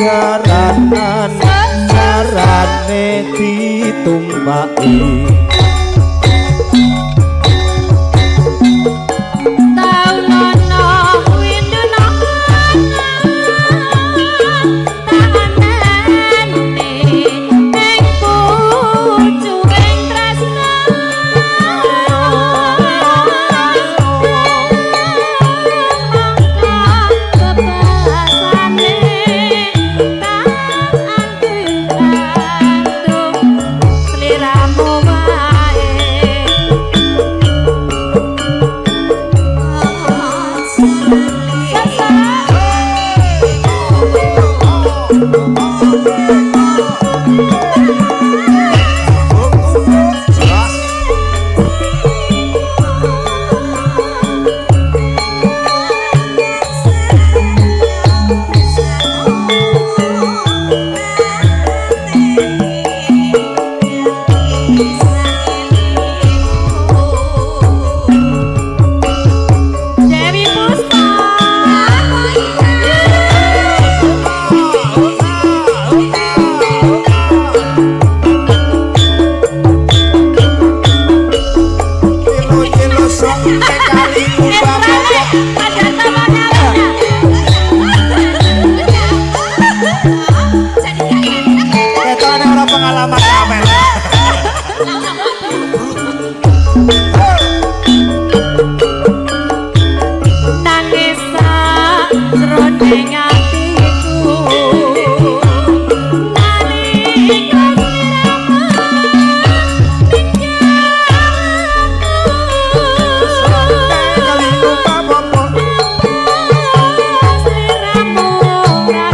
jaranan jarane ditumpaki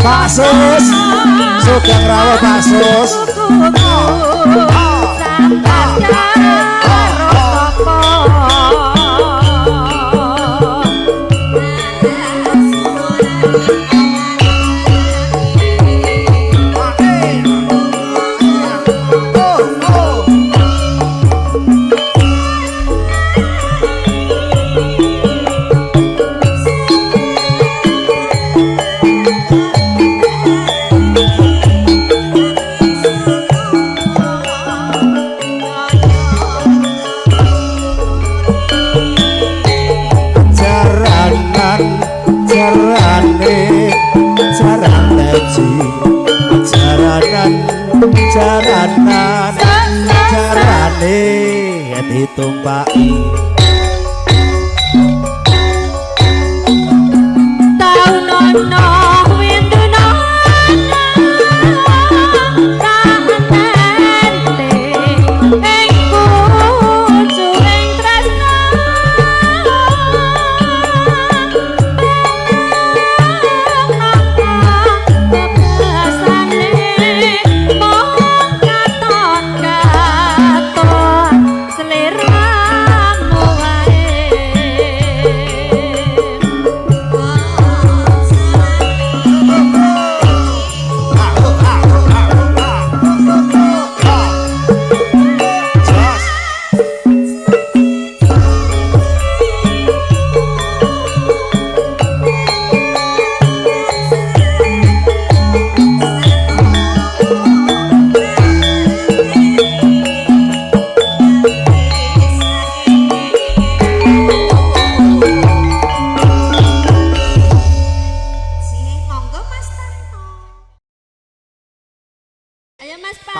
Pasus, Sugeng Rawuh Pasus. Jarane ditumpaki taunono windono kaantente ing pucuring tresna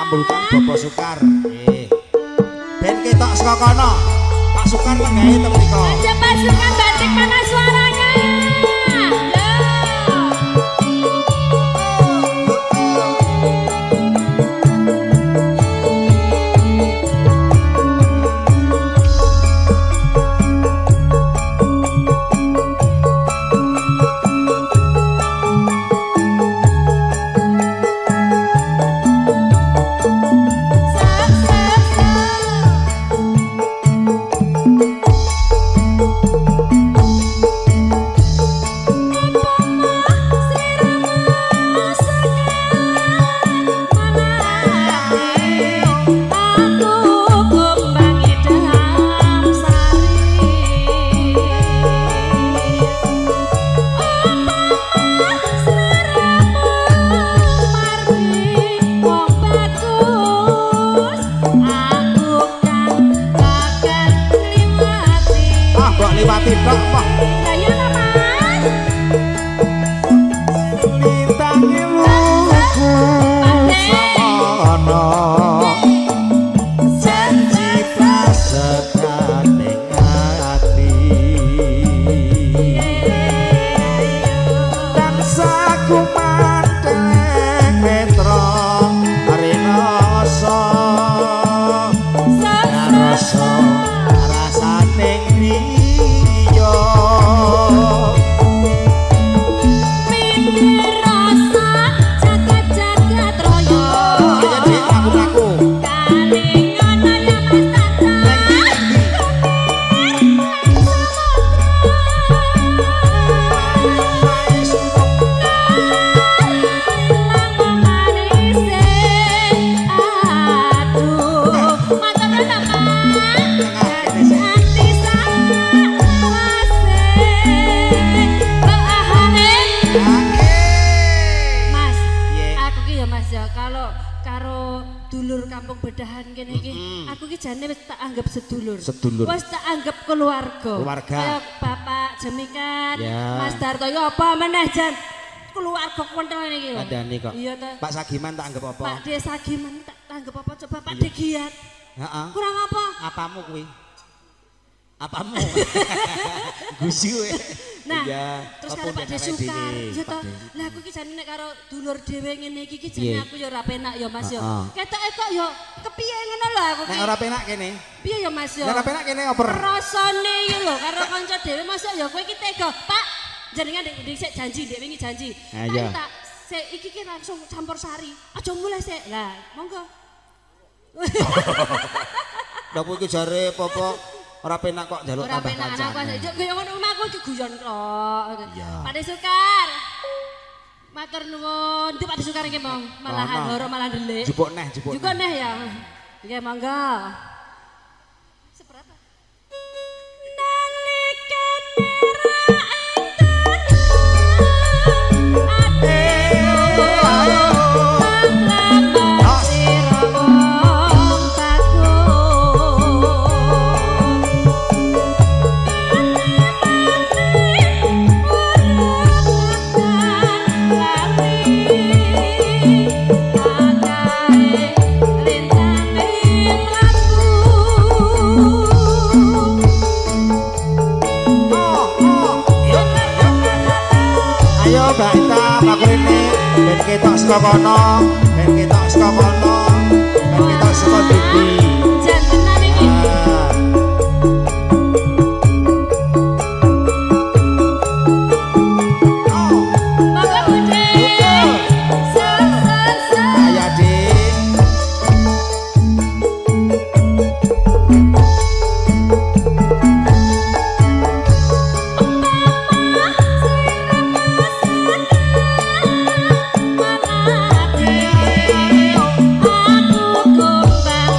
sambutan Bapak Sukar. Ben ketok saka kono. Pak Sukar menggawe teng mriko. Aja Pak Sukar batik mana suaranya? Liwati tok Pak. Kaya apa Mas? Lintangi luku semono janji prasetane ati dan saku mandeleng netra rinoso rasa rasane griya Pinggir rasa jagat-jagat royo. ayo dik aku Kalingan ayam Mas Tata. Lang manise. Aduh, matur nuwun Pak. Janti sawase. Mas, aku ki ya Mas ya kalau karo dulur kampung bedahan kene iki, aku ki jane wis tak anggap sedulur. Sedulur. Wis tak anggap keluarga. Keluarga. Kaya Bapak Jemikan, Ya. Mas Darto iki apa meneh jan keluarga kuwentel iki lho. Kandhane kok. Iya ta. Pak Sagiman tak anggap apa? Pak Desa Giman tak anggap apa coba Pak De Giat. Heeh. Kurang apa? Apamu kuwi? Apamu? Gusu. Nah, Iya, terus apa karo Pak udah De awake Sukar, dhewe, ya Pak toh. De. Lah aku ki jane nek karo dulur dhewe ngene iki ki Iya. jane aku ya ora penak ya Mas ya. Heeh. Ketoke kok ya kepiye ngono lho aku Nek ki. ora penak kene. Piye ya Mas ya? Nek ora penak kene oper. Rasane iki lho karo kanca dhewe masuk ya kowe iki tega. Pak, jenengan ndek sik janji, ndek wingi janji. Ah, iya. Tak sik iki ki langsung campur sari. Aja mulai sik. Lah, monggo. Lah kowe iki jare apa ora penak kok njaluk Ora tambah penak aku kancane. yo kaya ngono omahku iki guyon kok. Iya. Pak De Sukar. Matur nuwun. Ndi Pak De Sukar iki mong malahan Ono. loro malah ndelik. Jupuk neh, jupuk. Juga neh ya. Nggih monggo. Seberapa? Nalikane Ayo Mbak Ita, Pak Rene, ben ketok saka kono, ben ketok saka kono, ben ketok saka TV. jantenan iki. Ah. Oh, Monggo Bude. Sa. Ayo Dik. Aku kumbang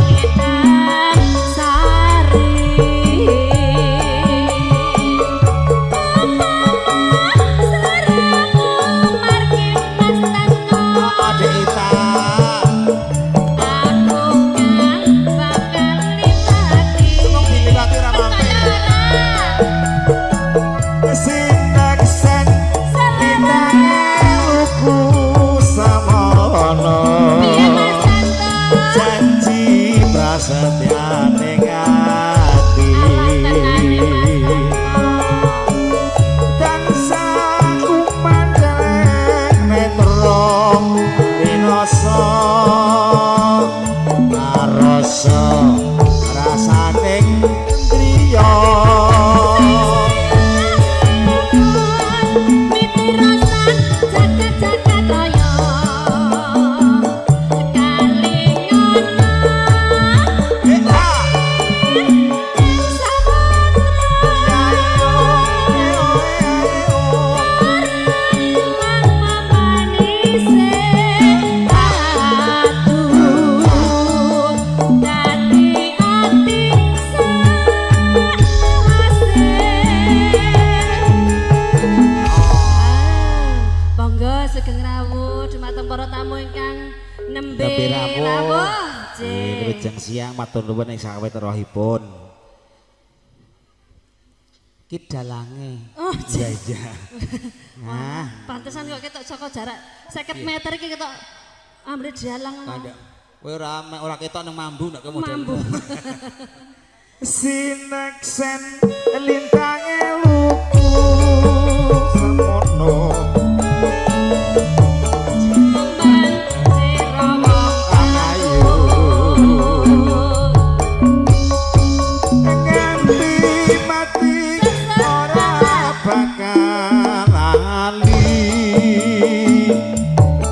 sugeng rawuh dumateng para tamu ingkang nembe Nembe rawuh. rawuh. Wilujeng siang matur nuwun ing sawet rohipun. Ki dalange. Oh, iya iya. Nah, pantesan kok ketok saka jarak 50 meter iki ketok amble dalang ngono. kandha kowe ora ketok nang mambu nek kowe Mambu. Sineksen lintange luku semono ayu nganti mati ora bakal lali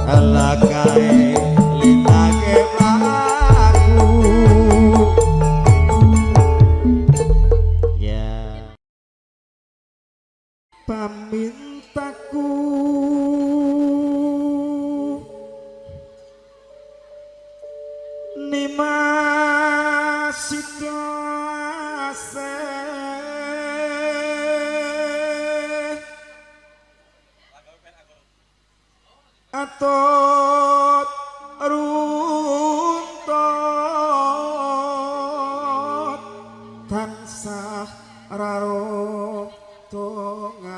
alakae lintange mlaku ya pamintaku nimasitase atot runtut tansah raro tongan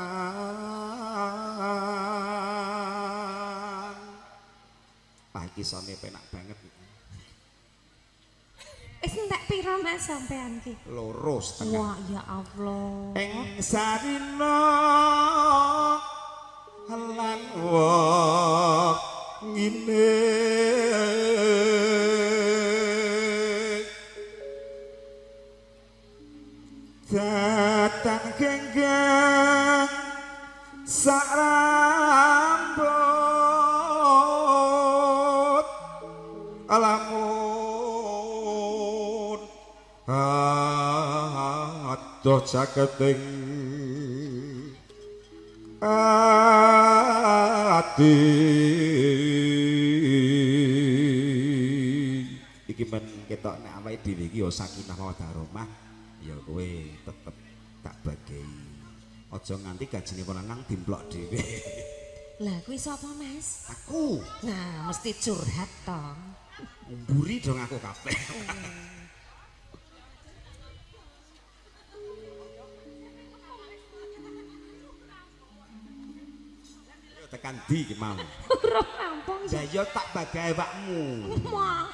iki sone penak banget Wis entek pira Mas sampean ki? loro setengah Wah, ya Allah. ing sarina lan ngine datang genggang sak rambut alamun adoh jageting ati iki men ketok nek awake dhewe iki ya sakinah mawaddah rahmah ya kowe tetep tak bagi aja nganti gajine kono nang dimplok dhewe Lah kuwi sapa Mas? aku Nah, mesti curhat to. mburi dong aku kabeh yo tekan di ki mau Ora rampung ya yo tak bagi awakmu Wah.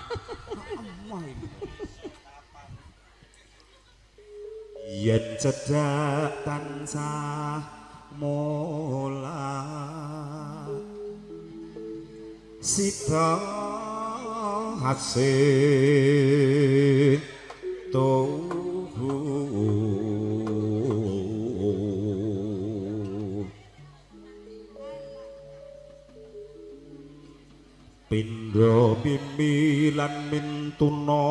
yen cedak tansah mola sita hasih pindha mimi lan mintuna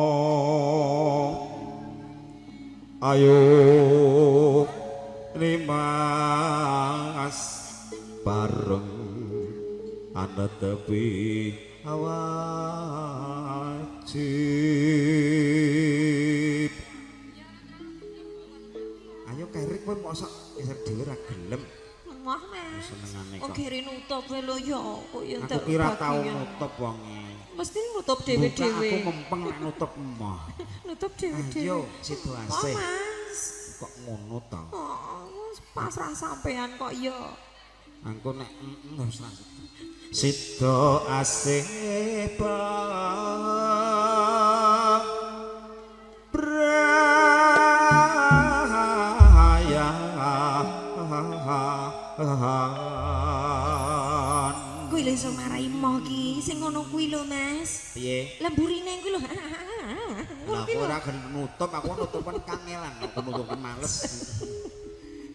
ayo limas bareng ana tepi awajib ayo kerik kowe mosok geser dhewe ra gelem Wah, Mas. senengane Oh, kok kiri nutup wae lho ya. Kok ya aku entek kira tau bagian. nutup wonge Mesti nutup Buka dhewe-dhewe. aku mempeng nek nutup emoh Nutup dhewe-dhewe. ayo situasi Oh, Mas. kok ngono ta Oh, pasrah sampean kok ya. aku nek wis ra sida asih Kuwi lho iso marai mo ki, sing ngono kuwi lho, Mas. piye Lemburine kuwi lho. lah aku ora gelem nutup aku nutupan kangelan aku nutup males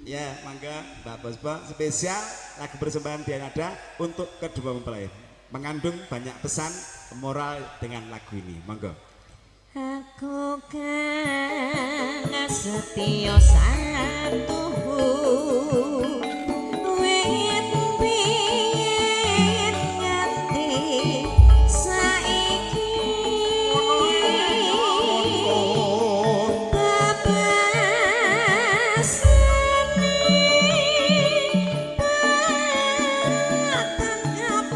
ya mangga Mbak Bosba spesial lagu persembahan Dianada untuk kedua mempelai mengandung banyak pesan moral dengan lagu ini monggo Aku kan setia satu wit biyen nganti saiki babasane batang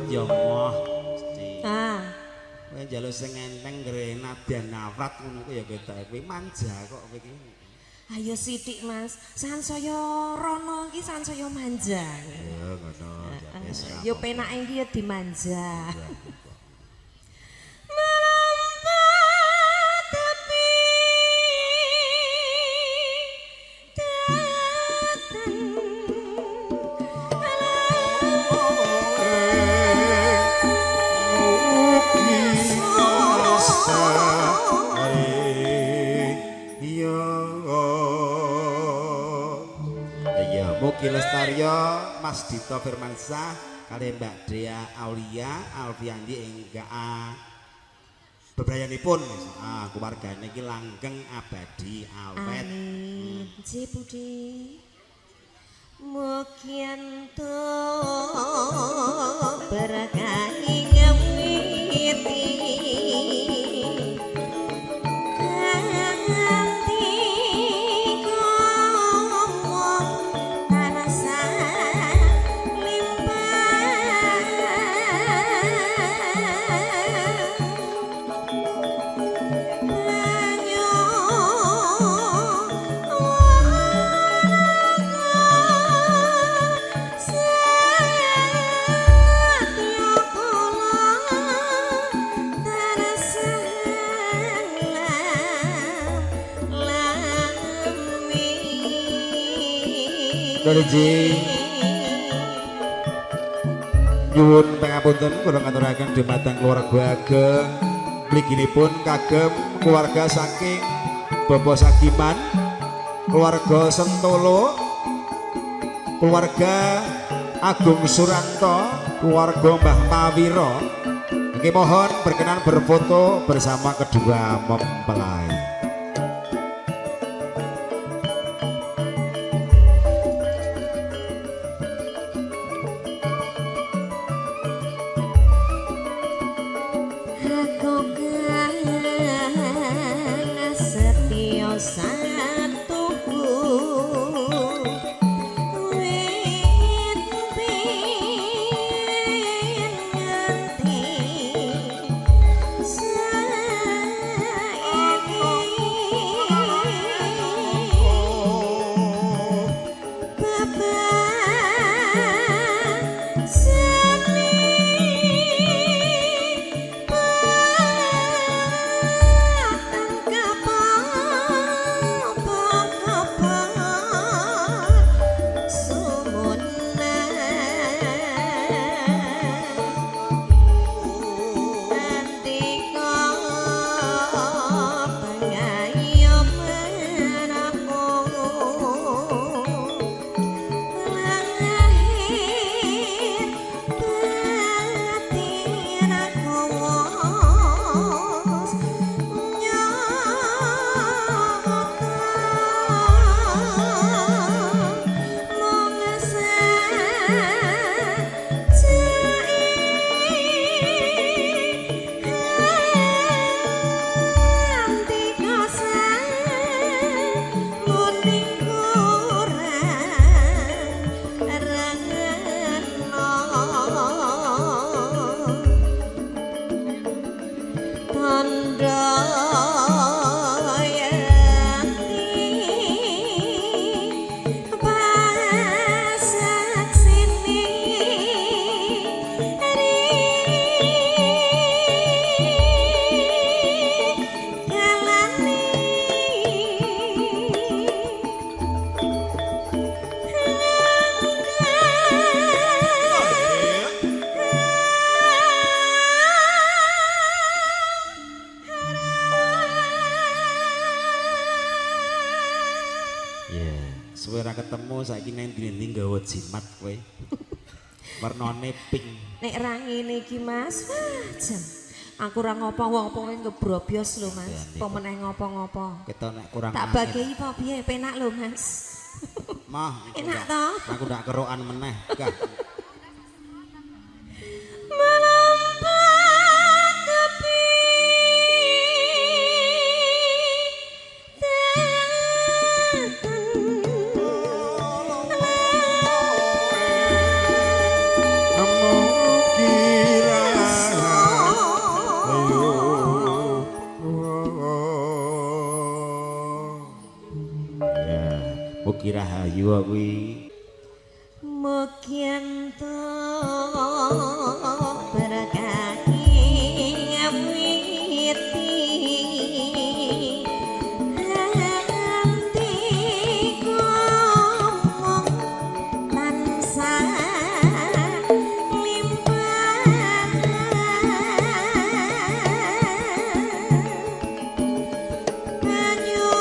ya moh. Ah. Kowe njaluk sing enteng gere nadyan nafrat ngono ku ya ketok kowe manja kok kowe iki. Ayo sithik Mas, sansaya rono iki sansaya manja. Ya ngono. Yo penake iki ya dimanja. Mugi Lestaryo, Mas Dito Firmansyah, kali Mbak Dea Aulia, Alfiandi enggak bebrayanipun keluargane iki langgeng abadi awet. Amin. Ji Budi. Mugi ento berkahi ngewiti. Ji nyuwun pangapunten kula ngaturaken dumateng keluarga ageng mliginipun kagem keluarga saking Bapak Sagiman, keluarga Sentolo, keluarga Agung Suranto, keluarga Mbah Pawiro. Nggih mohon berkenan berfoto bersama kedua mempelai. Ketemu saiki nang ndi nggawa jimat kowe. Warnane pink. Nek ra ngene iki Mas, wajan. Aku ora ngopo-ngopo kowe ngebrobos lho Mas. Apa meneh ngopo-ngopo. Ketok nek kurang tak bagi apa piye penak lho Mas. Mah, enak to? Aku ndak kerokan meneh. Gah. Mugi rahayu kuwi. Mugi ento berkahi awiti hati ngomong tansah limpah banyu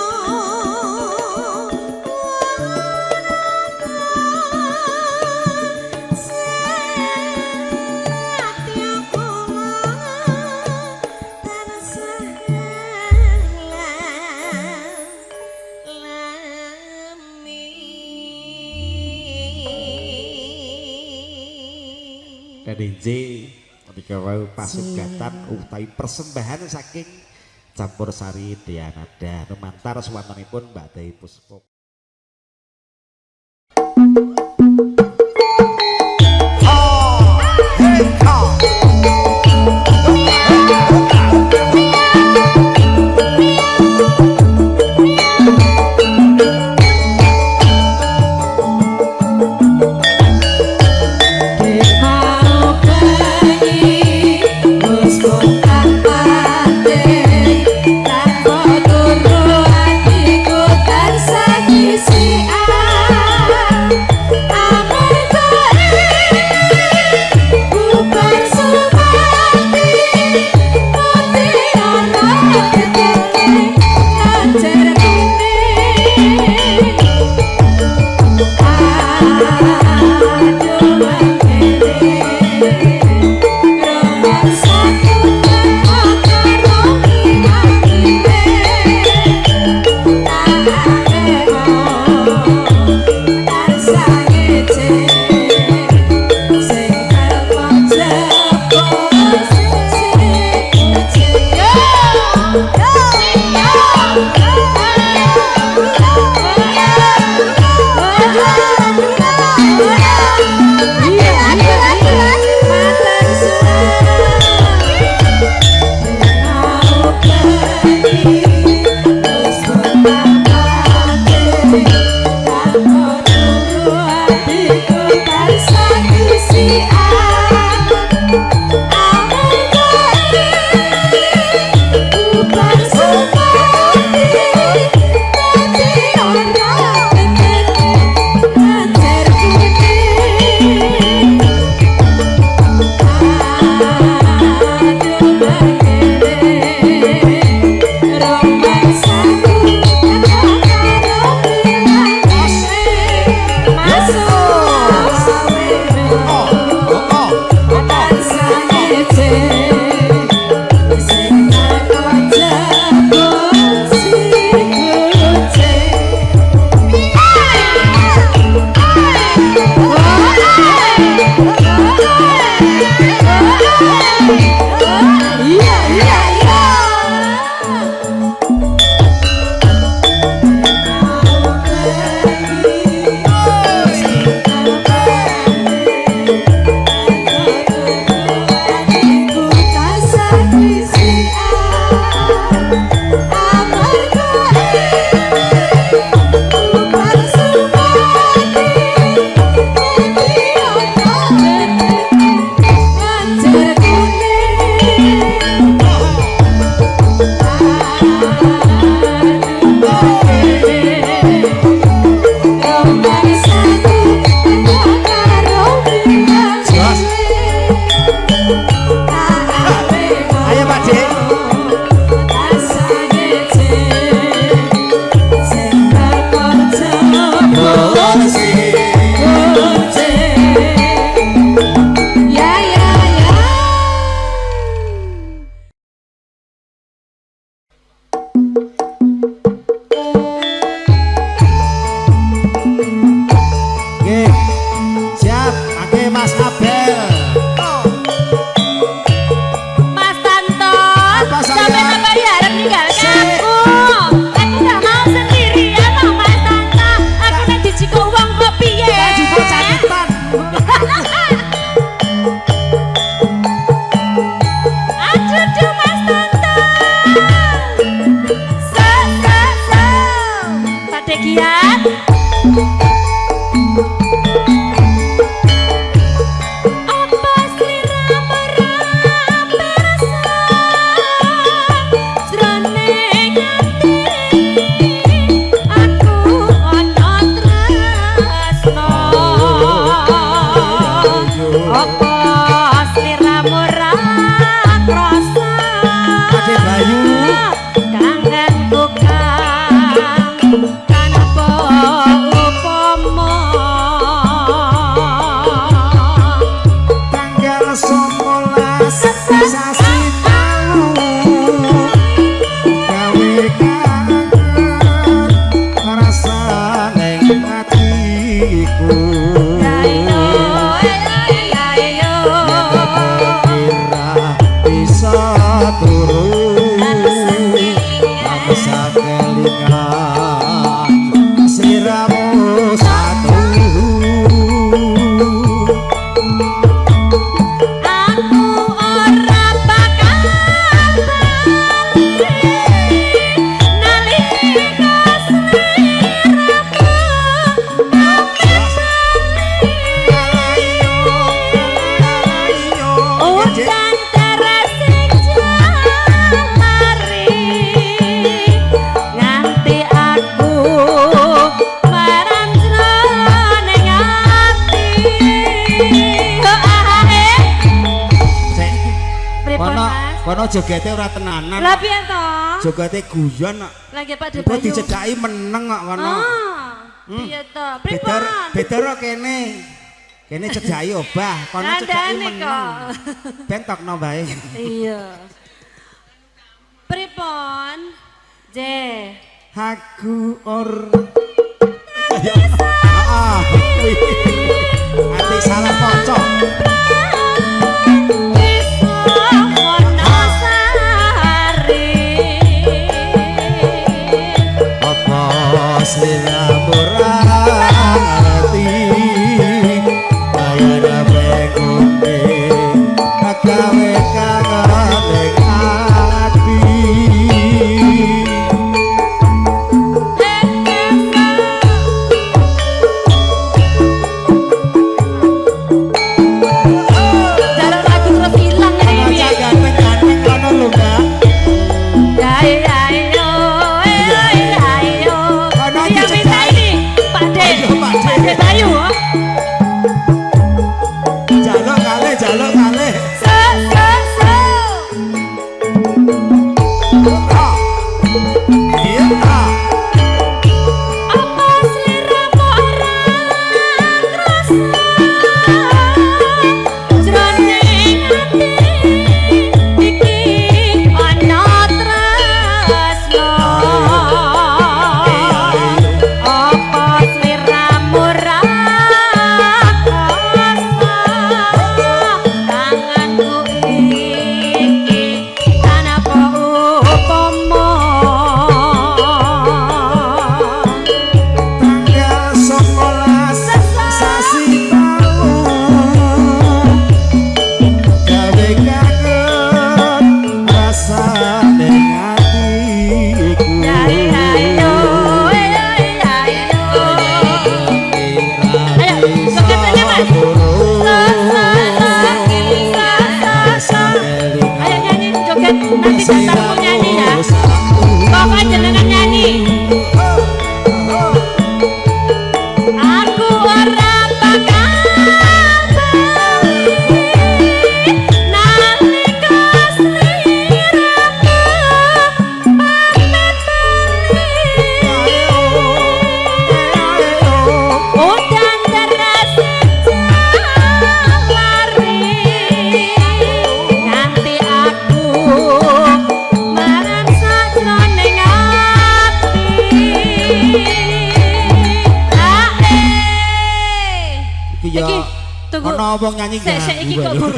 DJ ketika wau pasugatan utawi persembahan saking Campur Sari Dianada lumantar swantenipun Mbak Dai Puspa. Bye. jogete ora tenanan. Lah piye to? Jogete guyon kok. Lagi Pak De Engko Bayu. dicedhaki meneng kok kono. Piye to? Bedar Pripun? bedar kok kene. Kene cedhaki obah, kono cedhaki Kandhane meneng. kok. Ben tokno bae. Iya. Pripun? Je. Aku Heeh. Ati salah pocok. Sila murah hati Ayana bekunde Agawe kangen hati Jalur lagu terus hilang ini piye? Ganteng-ganteng kono lho Mbak. Pak De Bayu. Jaluk kalih. Se. Iya. Apa sliramu ora krasa jroning ati iki ana tresno. Apa sliramu ora krasa tanganku iki tanpa upama. Tanggal 19 sasi taun gawe kangen rasane atiku Ayo, jogetnya Mas. Ayo nyanyi joget nanti datangmu nyanyi ya. Pokoknya jenengan nyanyi. Aku ora bakal bali nalika sliramu pamit bali. Udan deras lari nganti aku marang sajroning ati. iki ya tunggu. ana wong nyanyi Sik iki kok Gur.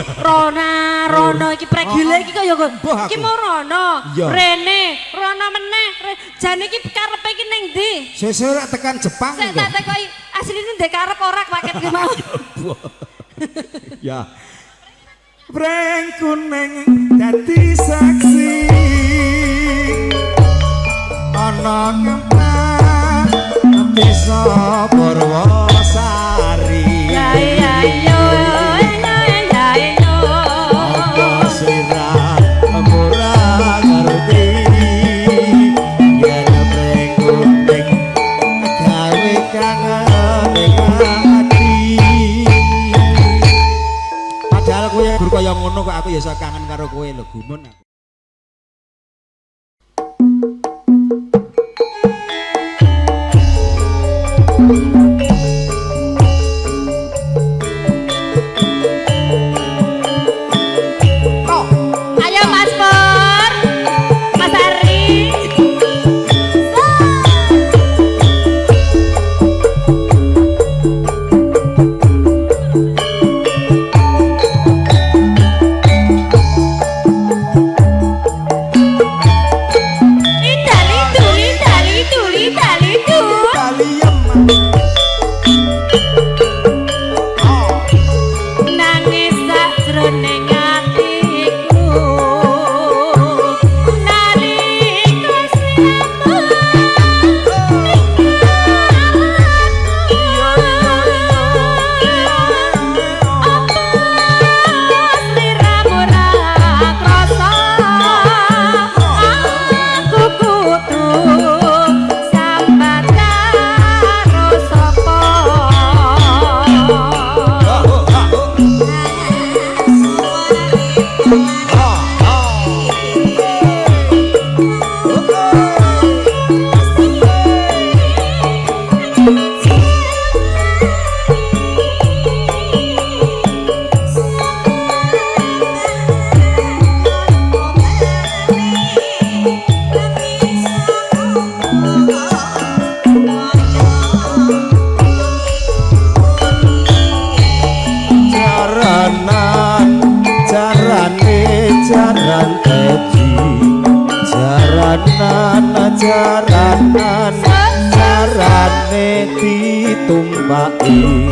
Rono iki pregile iki kok ya Gur. Mbah Iki aku. mau Rono. Iya. Rene, Rono meneh. Jane iki karepe iki ning ndi? sesuk rek tekan Jepang Sik kok. tak tekoki asline ndek karep ora paket ki mau. Ya. Breng kuning dadi saksi ana kempat desa Purwosari. Ya ya yo ya yo. Apa sira murah ngerti yen breng kuning gawe kangen hati. Padahal kowe gur kaya ngono kok aku ya iso kangen karo kowe lho gumun aku. Ayo Mas Pur. Mas Ari. jaranan jaranan jarane ditumpaki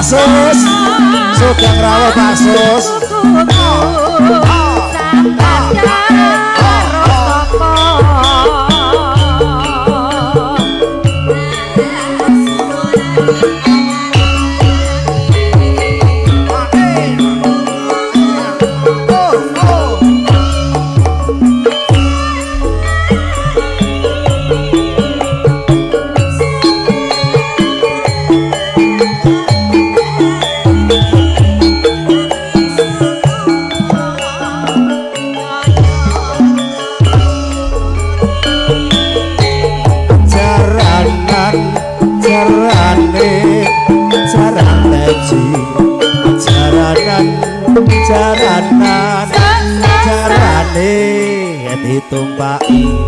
Sus, Sugeng Rawuh Pak Sus. Jaranan jarane ditumpaki